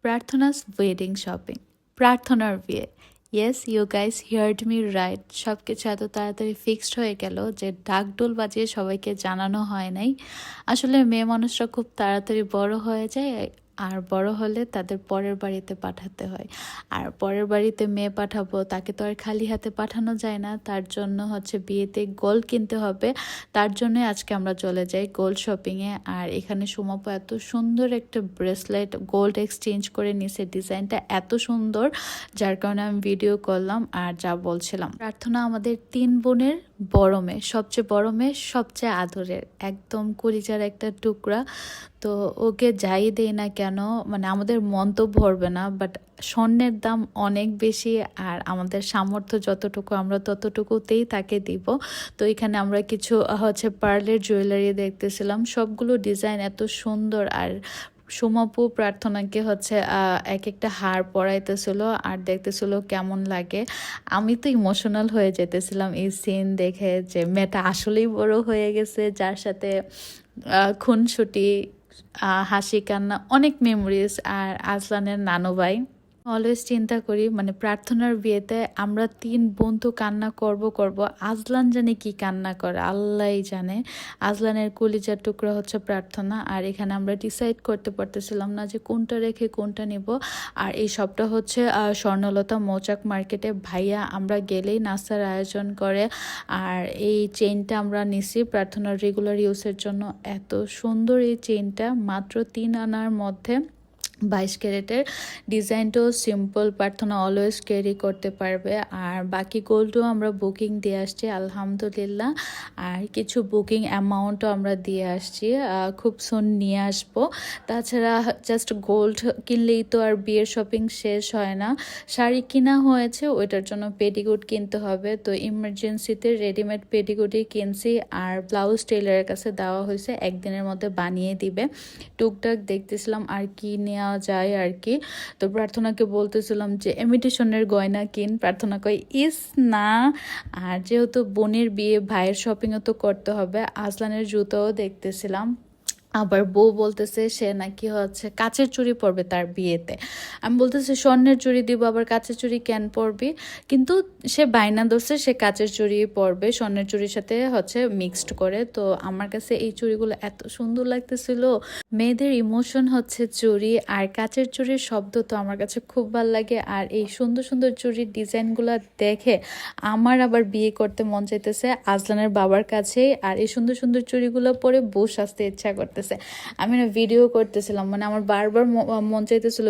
প্রার্থনা's wedding shopping, প্রার্থনার বিয়ে। Yes, you guys heard me right. সব কিছু এত তাড়াতাড়ি ফিক্সড হয়ে গেল যে ঢাকঢোল বাজিয়ে সবাইকে জানানো হয় নাই। আসলে মেয়ে মানুষরা খুব তাড়াতাড়ি বড় হয়ে যায়, আর বড় হলে তাদের পরের বাড়িতে পাঠাতে হয়। আর পরের বাড়িতে মেয়ে পাঠাবো, তাকে তো আর খালি হাতে পাঠানো যায় না। তার জন্য বিয়েতে গোল্ড কিনতে হবে। তার জন্য আজকে আমরা চলে যাই গোল্ড শপিংয়ে। আর এখানে সুমাপু এত সুন্দর একটা ব্রেসলেট গোল্ড এক্সচেঞ্জ করে নিছে, ডিজাইনটা এত সুন্দর, যার কারণে আমি ভিডিও করলাম। আর যা বলছিলাম, প্রার্থনা আমাদের 3 বোনের বড় মেয়ে, সবচেয়ে বড় মেয়ে, সবচেয়ে আদরের, একদম কলিজার একটা টুকরা। তো ওকে যাই দেই না কেন, মানে আমাদের মন তো ভরবে না, বাট স্বর্ণের দাম অনেক বেশি, আর আমাদের সামর্থ্য যতটুকু আমরা ততটুকুতেই তাকে দিব। তো এখানে আমরা কিছু পার্লের জুয়েলারি দেখতেছিলাম, সবগুলো ডিজাইন এত সুন্দর। আর সুমাপু প্রার্থনাকে এক একটা হার পরাইতেছিল আর দেখতেছিল কেমন লাগে। আমি তো ইমোশনাল হয়ে যেতেছিলাম এই সিন দেখে, যে মেয়েটা আসলেই বড় হয়ে গেছে, যার সাথে খুনসুটি, হাসি কান্না, অনেক মেমোরিজ। আর আজলানের নানু ভাই, অলওয়েজ চিন্তা করি মানে প্রার্থনার বিয়েতে আমরা 3 বোন তো কান্না করব, আজলান জানে কি কান্না করে আল্লাহই জানে। আজলানের কলিজার টুকরা প্রার্থনা। আর এখানে আমরা ডিসাইড করতে পারতেছিলাম না যে কোনটা রেখে কোনটা নিব। আর এই সবটা স্বর্ণলতা মৌচাক মার্কেটে। ভাইয়া আমরা গেলেই নাস্তার আয়োজন করে। আর এই চেইনটা আমরা নিছি প্রার্থনার রেগুলার ইউজের জন্য। এত সুন্দর এই চেইনটা, মাত্র 3 আনার মধ্যে, 22 ক্যারেটের। ডিজাইনটাও সিম্পল, প্রার্থনা অলওয়েজ ক্যারি করতে পারবে। আর বাকি গোল্ডও আমরা বুকিং দিয়ে আসছি আলহামদুলিল্লাহ। আর কিছু বুকিং অ্যামাউন্টও আমরা দিয়ে আসছি, খুব সুন নিয়ে আসবো। তাছাড়া জাস্ট গোল্ড কিনলেই তো আর বিয়ের শপিং শেষ হয় না। শাড়ি কিনা হয়েছে, ওইটার জন্য পেটিকোট কিনতে হবে। তো ইমার্জেন্সিতে রেডিমেড পেটিকোটই কিনছি। আর ব্লাউজ টেলারের কাছে দেওয়া হয়েছে, একদিনের মধ্যে বানিয়ে দিবে। টুকটাক দেখতেছিলাম আর কি নেওয়া যায় আর কি। তো প্রার্থনাকে বলতেছিলাম যে ইমিটেশনের গয়না কিন, প্রার্থনা কয় ইস না। আর যেহেতু বোনের বিয়ে, ভাইয়ের শপিংও তো করতে হবে। আজলানের জুতোও দেখতেছিলাম। আবার বউ বলতেছে সে নাকি কাচের চুড়ি পরবে তার বিয়েতে। আমি বলতেছি স্বর্ণের চুড়ি দিব, আবার কাচের চুড়ি কেন পরবি? কিন্তু সে বায়না ধরছে সে কাচের চুড়ি পরবে, স্বর্ণের চুড়ির সাথে মিক্সড করে। তো আমার কাছে এই চুড়িগুলো এত সুন্দর লাগতেছিল। মেয়েদের ইমোশন চুড়ি, আর কাচের চুড়ির শব্দ তো আমার কাছে খুব ভালো লাগে। আর এই সুন্দর সুন্দর চুড়ির ডিজাইনগুলো দেখে আমার আবার বিয়ে করতে মন চাইতেছে আজলানের বাবার কাছেই। আর এই সুন্দর সুন্দর চুড়িগুলো পরে বউ সাজতে ইচ্ছা করতেছে। আমি না ভিডিও করতেছিলাম, মানে আমার বারবার মন চাইতেছিল